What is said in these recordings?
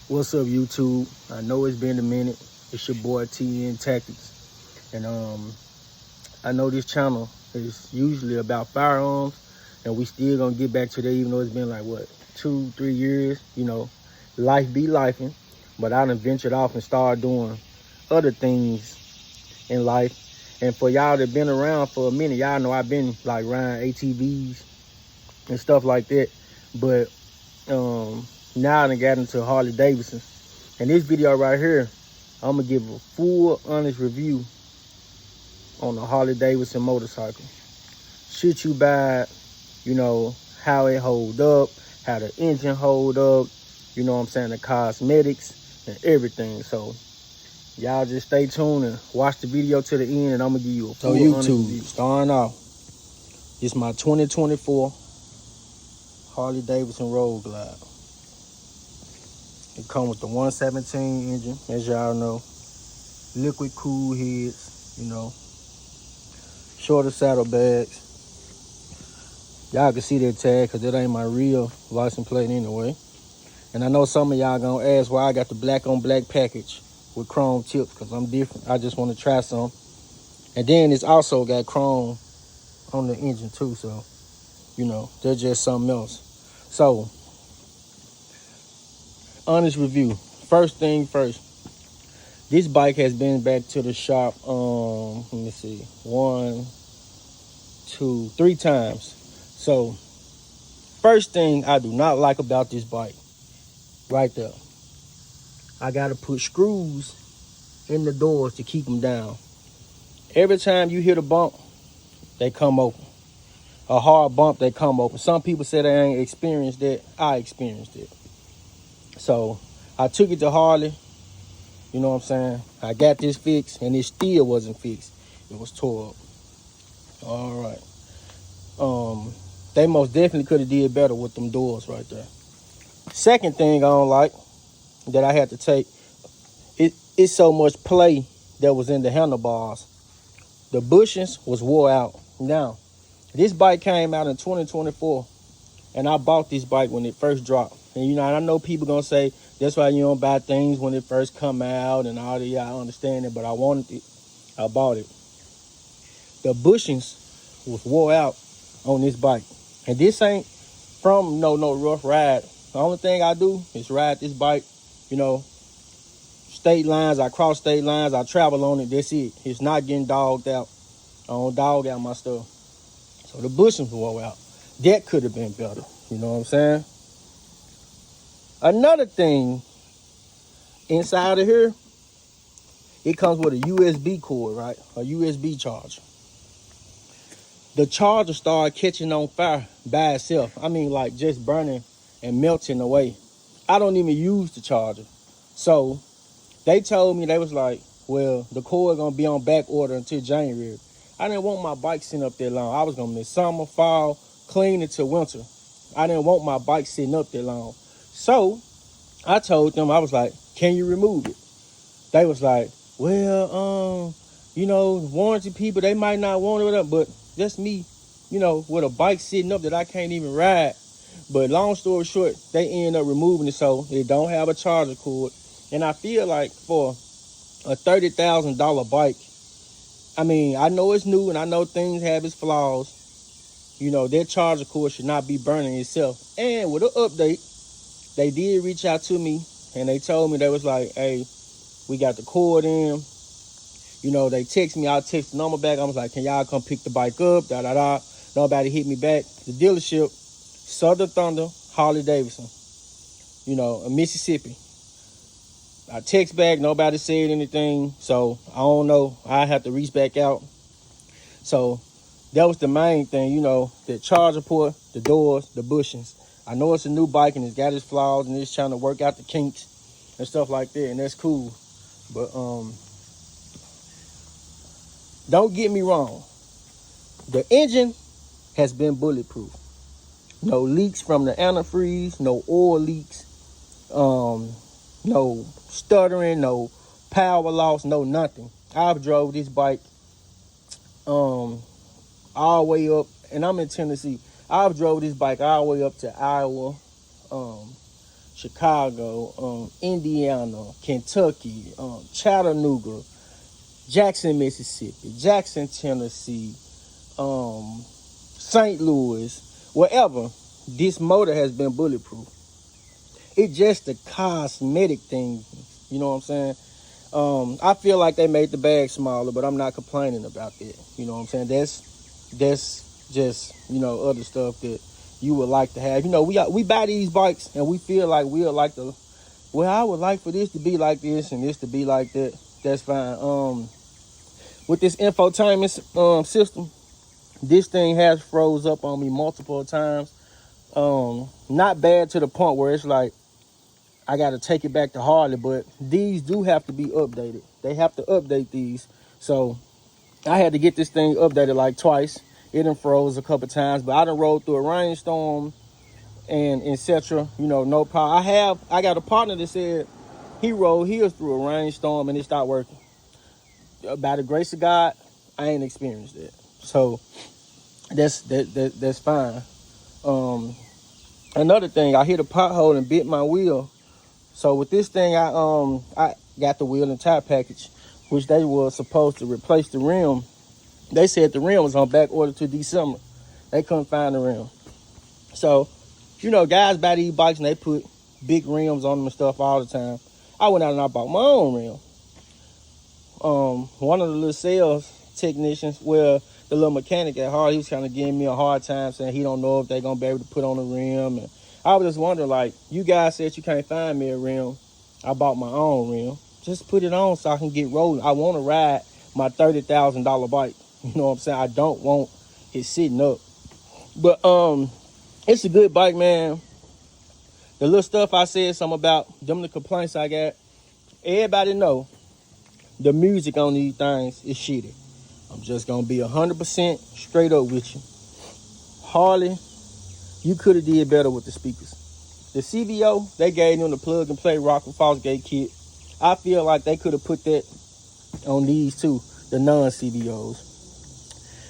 What's up, YouTube? I know it's been a minute. It's your boy TN Tactics, and I know this channel is usually about firearms, and we still gonna get back to that, even though it's been like what 2-3 years. Life be lifing, but I done ventured off and started doing other things in life. And for y'all that been around for a minute, y'all know I've been like riding ATVs and stuff like that, but now I done got into Harley Davidson. And this video right here, I'm gonna give a full, honest review on the Harley Davidson motorcycle. Should you buy it, how it hold up, how the engine hold up, the cosmetics and everything. So y'all just stay tuned and watch the video to the end, and I'm gonna give you a full, honest review. Starting off, this is my 2024 Harley Davidson Road Glide. It comes with the 117 engine, as y'all know. Liquid cool heads, shorter saddlebags. Y'all can see that tag because that ain't my real license plate anyway. And I know some of y'all gonna ask why I got the black on black package with chrome tips, because I'm different. I just want to try some. And then it's also got chrome on the engine too, so they're just something else. So, honest review. First thing first, this bike has been back to the shop, let me see, 1, 2, 3 times. So, first thing I do not like about this bike, right there, I gotta put screws in the doors to keep them down. Every time you hit a bump, they come open. A hard bump, they come open. Some people say they ain't experienced that. I experienced it. So I took it to Harley. You know what I'm saying? I got this fixed, and it still wasn't fixed. It was tore up. All right. They most definitely could have did better with them doors right there. Second thing I don't like that I had to take, it's so much play that was in the handlebars. The bushings was wore out. Now, this bike came out in 2024, and I bought this bike when it first dropped. And I know people gonna say that's why you don't buy things when it first come out and all that. Yeah, I understand it, but I wanted it. I bought it. The bushings was wore out on this bike, and this ain't from no rough ride. The only thing I do is ride this bike, state lines. I cross state lines. I travel on it. That's it. It's not getting dogged out. I don't dog out my stuff. So the bushings wore out. That could have been better. You know what I'm saying? Another thing, inside of here, it comes with a USB cord, right? A USB charger. The charger started catching on fire by itself. I mean, like just burning and melting away. I don't even use the charger. So they told me, they was like, well, the cord gonna be on back order until January. I didn't want my bike sitting up there long. I was gonna miss summer, fall, clean until winter. I didn't want my bike sitting up there long. So I told them, I was like, can you remove it? They was like, well, warranty people, they might not want it, but that's me, with a bike sitting up that I can't even ride. But long story short, they end up removing it so it don't have a charger cord. And I feel like for a $30,000 bike, I mean, I know it's new and I know things have its flaws. That charger cord should not be burning itself. And with an update, they did reach out to me and they told me, they was like, hey, we got the cord in. They text me. I text the number back. I was like, can y'all come pick the bike up? Da-da-da. Nobody hit me back. The dealership, Southern Thunder, Harley Davidson, in Mississippi. I text back. Nobody said anything. So I don't know. I have to reach back out. So that was the main thing, the charger port, the doors, the bushings. I know it's a new bike and it's got its flaws and it's trying to work out the kinks and stuff like that, and that's cool. But don't get me wrong. The engine has been bulletproof. No leaks from the antifreeze, no oil leaks, no stuttering, no power loss, no nothing. I've drove this bike all the way up, and I'm in Tennessee. I've drove this bike all the way up to Iowa, Chicago, Indiana, Kentucky, Chattanooga, Jackson, Mississippi, Jackson, Tennessee, St. Louis, wherever, this motor has been bulletproof. It's just a cosmetic thing. You know what I'm saying? I feel like they made the bag smaller, but I'm not complaining about that. You know what I'm saying? That's just, other stuff that you would like to have. We buy these bikes and we feel like we would like to, well, I would like for this to be like this and this to be like that. That's fine. With this infotainment system, this thing has froze up on me multiple times. Not bad to the point where it's like I got to take it back to Harley, but these do have to be updated. They have to update these. So I had to get this thing updated like twice. It done froze a couple times, but I done rode through a rainstorm and etc. No problem. I got a partner that said he rode his through a rainstorm and it stopped working. By the grace of God, I ain't experienced that. So that's fine. Another thing, I hit a pothole and bit my wheel. So with this thing, I got the wheel and tire package, which they were supposed to replace the rim. They said the rim was on back order to December. They couldn't find the rim. So, guys buy these bikes and they put big rims on them and stuff all the time. I went out and I bought my own rim. One of the little sales technicians, the little mechanic at Harley, he was kind of giving me a hard time saying he don't know if they're going to be able to put on a rim. And I was just wondering, like, you guys said you can't find me a rim. I bought my own rim. Just put it on so I can get rolling. I want to ride my $30,000 bike. You know what I'm saying? I don't want it sitting up. But it's a good bike, man. The little stuff I said something about, them the complaints I got, everybody know the music on these things is shitty. I'm just going to be 100% straight up with you. Harley, you could have did better with the speakers. The CVO, they gave them the plug and play Rock and Fosgate kit. I feel like they could have put that on these too, the non-CVOs.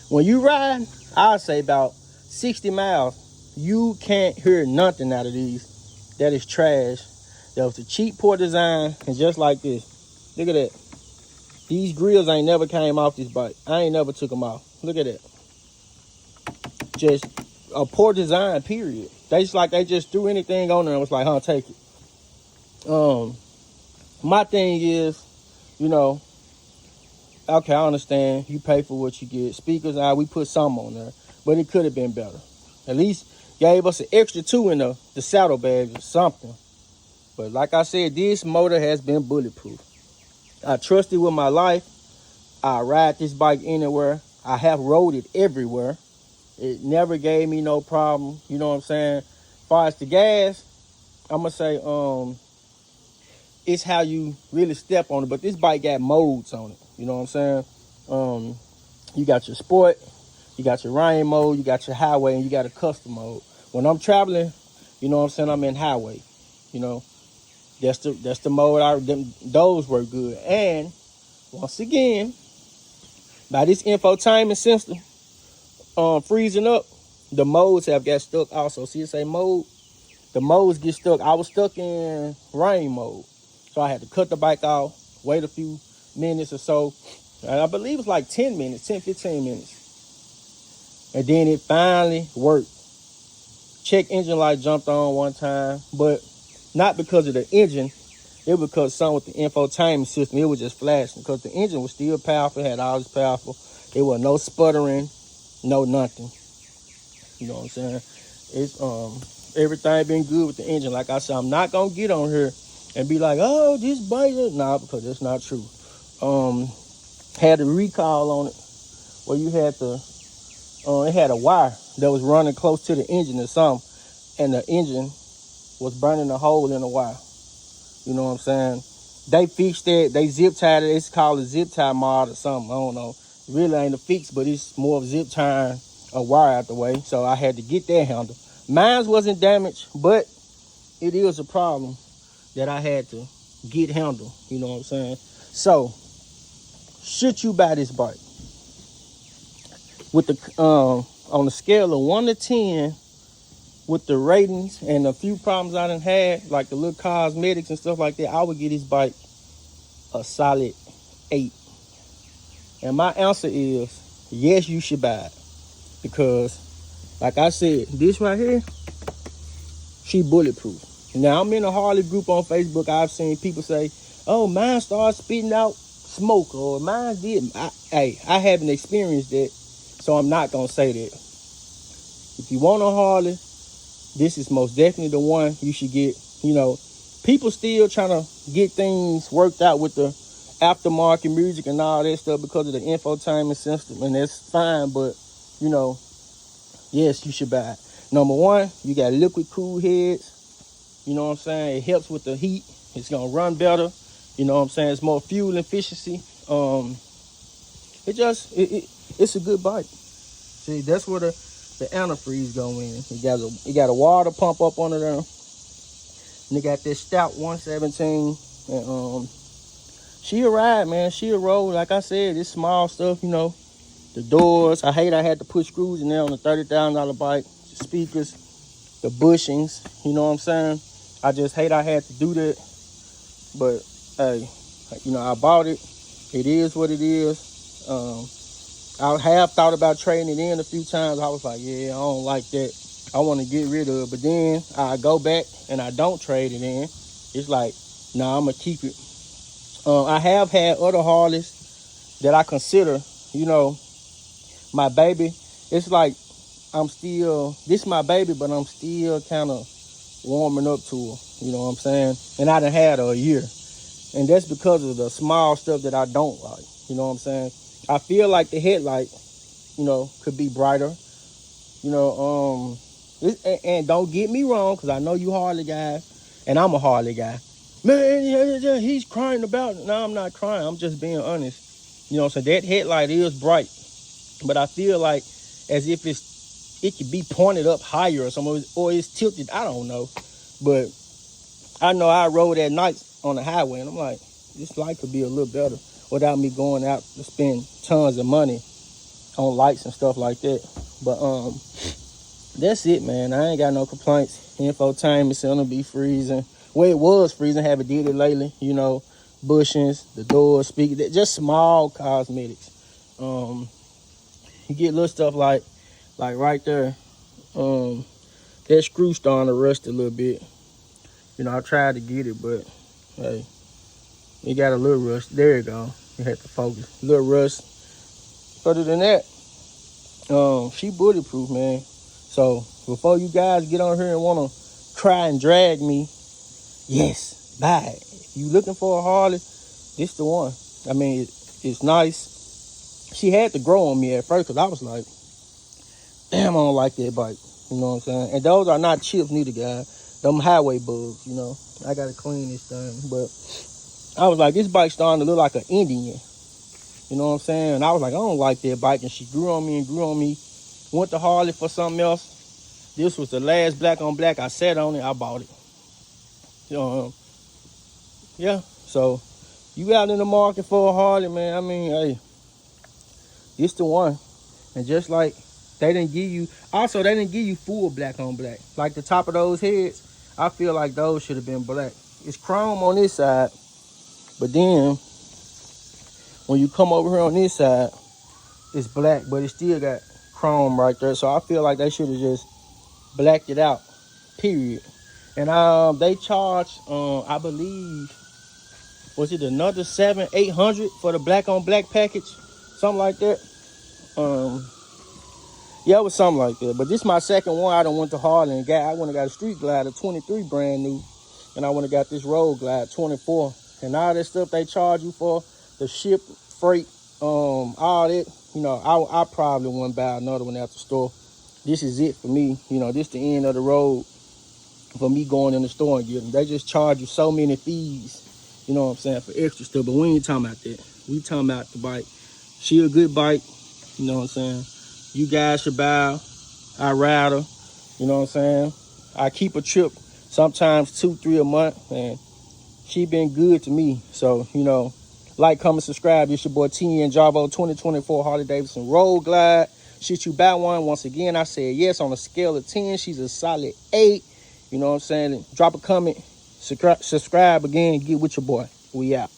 When you ride, I'd say about 60 miles, you can't hear nothing out of these. That is trash. That was a cheap, poor design, and just like this. Look at that. These grills ain't never came off this bike. I ain't never took them off. Look at that. Just a poor design, period. They just threw anything on there and was like, take it. My thing is, okay, I understand. You pay for what you get. Speakers, we put some on there. But it could have been better. At least gave us an extra 2 in the saddlebags or something. But like I said, this motor has been bulletproof. I trust it with my life. I ride this bike anywhere. I have rode it everywhere. It never gave me no problem. You know what I'm saying? As far as the gas, I'm going to say it's how you really step on it. But this bike got modes on it. You know what I'm saying? You got your sport, you got your rain mode, you got your highway, and you got a custom mode. When I'm traveling, you know what I'm saying, I'm in highway. That's the mode. Those work good. And once again, by this infotainment system freezing up, the modes have got stuck also. See it say mode? The modes get stuck. I was stuck in rain mode. So I had to cut the bike off, wait a few minutes or so. And I believe it's like 15 minutes. And then it finally worked. Check engine light jumped on one time, but not because of the engine. It was because something with the infotainment system, it was just flashing. Because the engine was still powerful, had all this powerful. There was no sputtering, no nothing. You know what I'm saying? It's everything been good with the engine. Like I said, I'm not gonna get on here and be like, oh, this bike is because that's not true. Had a recall on it where you had it had a wire that was running close to the engine or something, and the engine was burning a hole in the wire. You know what I'm saying? They fixed it. They zip tied it. It's called a zip tie mod or something. I don't know. It really ain't a fix, but it's more of zip tying a wire out the way. So I had to get that handled. Mine wasn't damaged, but it is a problem that I had to get handled. You know what I'm saying? So, should you buy this bike? With the on a scale of 1 to 10, with the ratings and a few problems I done had, like the little cosmetics and stuff like that, I would give this bike a solid 8. And my answer is, yes, you should buy it. Because, like I said, this right here, she bulletproof. Now, I'm in a Harley group on Facebook. I've seen people say, oh, mine started spitting out smoke, or mine did. I haven't experienced that, so I'm not going to say that. If you want a Harley, this is most definitely the one you should get. You know, people still trying to get things worked out with the aftermarket music and all that stuff because of the infotainment system, and that's fine, but, you know, yes, you should buy it. Number one, you got liquid cool heads. You know what I'm saying? It helps with the heat. It's going to run better. You know what I'm saying? It's more fuel efficiency. It's a good bike. See, that's where the antifreeze go in. It got a water pump up under there. And it got this stout 117. And she'll ride, man. She'll roll. Like I said, it's small stuff, you know. The doors. I had to put screws in there on a $30,000 bike. The speakers, the bushings. You know what I'm saying? I just hate I had to do that. But, hey, you know, I bought it. It is what it is. I have thought about trading it in a few times. I was like, yeah, I don't like that. I want to get rid of it. But then I go back and I don't trade it in. It's like, nah, I'm going to keep it. I have had other Harleys that I consider, you know, my baby. It's like this is my baby, but I'm still kind of warming up to her. You know what I'm saying? And I done had her a year. And that's because of the small stuff that I don't like. You know what I'm saying? I feel like the headlight, you know, could be brighter. You know, and don't get me wrong, because I know you Harley guys, and I'm a Harley guy. Man, he's crying about it. No, I'm not crying. I'm just being honest. You know what I'm saying? That headlight is bright. But I feel like as if it could be pointed up higher or something, or it's tilted. I don't know. But I know I rode at night on the highway, and I'm like, this light could be a little better without me going out to spend tons of money on lights and stuff like that. But that's it, man. I ain't got no complaints. Infotainment center be freezing. Well, it was freezing. Haven't did it lately. You know, bushings, the doors, speakers, just small cosmetics. You get little stuff like right there. That screw starting to rust a little bit. You know, I tried to get it, but hey, it got a little rust. There you go. You had to focus. A little rust. Other than that, she bulletproof, man. So before you guys get on here and want to cry and drag me, yes, buy it. If you looking for a Harley, this the one. I mean, it's nice. She had to grow on me at first because I was like, damn, I don't like that bike. You know what I'm saying? And those are not chips neither, guys. Them highway bugs, you know. I got to clean this thing. But I was like, this bike starting to look like an Indian. You know what I'm saying? And I was like, I don't like that bike. And she grew on me and grew on me. Went to Harley for something else. This was the last black on black. I sat on it. I bought it. Yeah. So you out in the market for a Harley, man. I mean, hey, it's the one. And just like they didn't give you full black on black. Like the top of those heads, I feel like those should have been black. It's chrome on this side, but then when you come over here on this side, it's black, but it still got chrome right there. So I feel like they should have just blacked it out, period. And they charged, I believe, was it another $700-800 for the black on black package, something like that. Yeah, it was something like that. But this is my second one. I done went to Harley and I went and got a Street Glider 23 brand new, and I went and got this Road Glide 24. And all that stuff they charge you for, the ship, freight, all that, you know, I probably wouldn't buy another one at the store. This is it for me. You know, this the end of the road for me going in the store and getting them. They just charge you so many fees, you know what I'm saying, for extra stuff. But we ain't talking about that. We talking about the bike. She a good bike, you know what I'm saying. You guys should buy her. I ride her, you know what I'm saying. I keep a trip sometimes 2-3 a month, and she been good to me. So, you know, like, comment, subscribe. It's your boy T and Javo 2024 Harley Davidson Road Glide. Should you buy one? Once again, I said yes. On a scale of 10, she's a solid 8. You know what I'm saying? Drop a comment, subscribe again, get with your boy. We out.